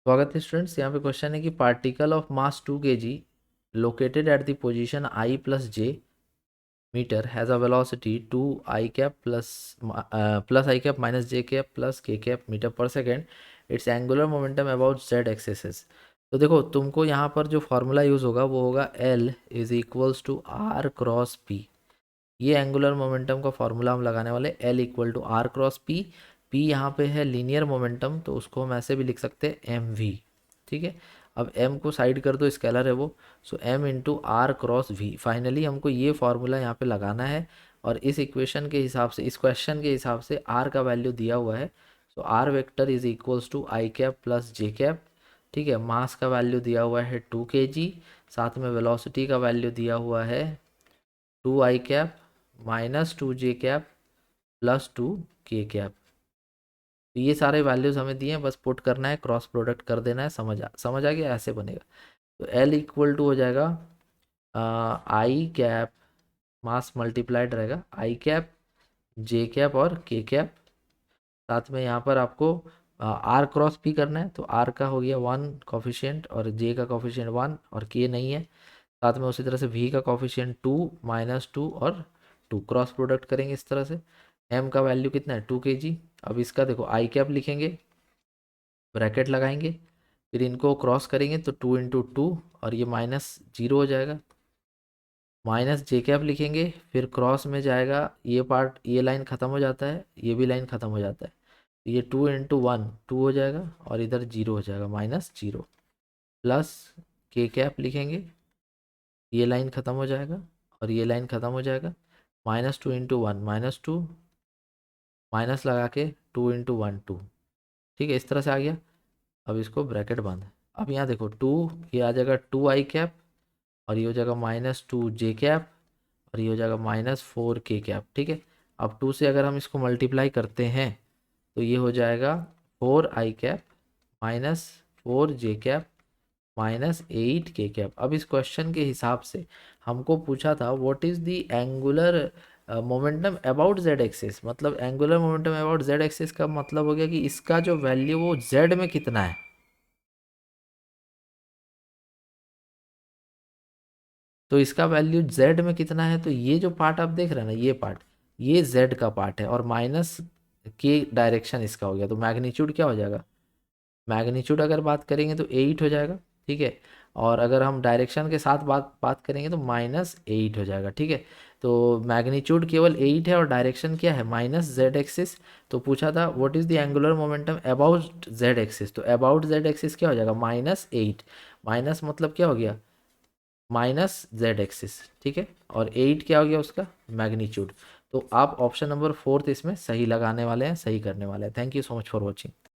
स्वागत है स्टूडेंट्स। यहाँ पे क्वेश्चन है कि particle of mass 2 kg located at the position I plus J metre has a velocity 2 I cap plus I cap minus J cap plus K cap metre पर second. Its angular momentum about Z axis. तो देखो, तुमको यहाँ पर जो formula use होगा वो होगा L is equals to R cross P. ये एंगुलर मोमेंटम का फॉर्मूला हम लगाने वाले L equal to R cross P. P यहाँ पे है लीनियर मोमेंटम, तो उसको हम ऐसे भी लिख सकते हैं एम वी। ठीक है, अब m को साइड कर दो, स्केलर है वो, so m into R cross V. Finally हमको ये फॉर्मूला यहाँ पे लगाना है और इस इक्वेशन के हिसाब से, इस क्वेश्चन के हिसाब से r का वैल्यू दिया हुआ है। So r vector is equals to I cap plus J cap. ठीक है, मास का वैल्यू दिया हुआ है 2 kg, साथ में वेलोसिटी का वैल्यू दिया हुआ है 2 आई कैप माइनस 2 जे कैप प्लस 2 के कैप। तो ये सारे वैल्यूज हमें दिए हैं, बस पुट करना है, क्रॉस प्रोडक्ट कर देना है। समझ आ गया? ऐसे बनेगा। तो L इक्वल टू हो जाएगा आई कैप, मास मल्टीप्लाइड रहेगा आई कैप जे कैप और के कैप। साथ में यहाँ पर आपको आर क्रॉस पी करना है, तो आर का हो गया 1 कॉफिशिएंट और जे का कॉफिशिएंट 1 और के नहीं है। साथ में उसी तरह से वी का कॉफिशिएंट 2 माइनस 2 और 2, क्रॉस प्रोडक्ट करेंगे इस तरह से। एम का वैल्यू कितना है 2 kg। अब इसका देखो आई कैप लिखेंगे, ब्रैकेट लगाएंगे, फिर इनको क्रॉस करेंगे तो 2 इंटू 2 और ये माइनस 0 हो जाएगा। माइनस जे कैप लिखेंगे, फिर क्रॉस में जाएगा, ये पार्ट, ये लाइन ख़त्म हो जाता है, ये भी लाइन ख़त्म हो जाता है, तो ये 2 इंटू 1 2 हो जाएगा और इधर 0 हो जाएगा, माइनस 0। प्लस के कैप लिखेंगे, ये लाइन ख़त्म हो जाएगा और ये लाइन ख़त्म हो जाएगा, माइनस 2 इंटू 1 माइनस 2, माइनस लगा के 2 इंटू 1 2। ठीक है, इस तरह से आ गया। अब इसको ब्रैकेट बंद। अब यहाँ देखो 2, ये आ जाएगा 2 आई कैप और ये हो जाएगा माइनस 2 जे कैप और ये हो जाएगा माइनस 4 के कैप। ठीक है, अब 2 से अगर हम इसको मल्टीप्लाई करते हैं तो ये हो जाएगा 4 आई कैप माइनस 4 जे कैप माइनस 8 के कैप। अब इस क्वेश्चन के हिसाब से हमको पूछा था what is the angular momentum about Z axis. मतलब angular momentum about Z axis का मतलब हो गया कि इसका जो वैल्यू वो जेड में कितना है। तो इसका वैल्यू z में कितना है, तो ये जो पार्ट आप देख रहे हैं ना, ये पार्ट, ये z का पार्ट है और माइनस के डायरेक्शन इसका हो गया, तो मैग्नीट्यूड क्या हो जाएगा, मैग्नीट्यूड अगर बात करेंगे तो 8 हो जाएगा। ठीक है, और अगर हम डायरेक्शन के साथ बात बात करेंगे तो माइनस 8 हो जाएगा। ठीक है, तो मैग्नीट्यूड केवल 8 है और डायरेक्शन क्या है, माइनस जेड एक्सिस। तो पूछा था what is the angular momentum about Z axis, तो अबाउट जेड एक्सिस क्या हो जाएगा, माइनस 8। माइनस मतलब क्या हो गया, माइनस जेड एक्सिस। ठीक है, और 8 क्या हो गया उसका मैग्नीट्यूड। तो आप ऑप्शन नंबर 4 इसमें सही लगाने वाले हैं, सही करने वाले हैं। Thank you so much for watching.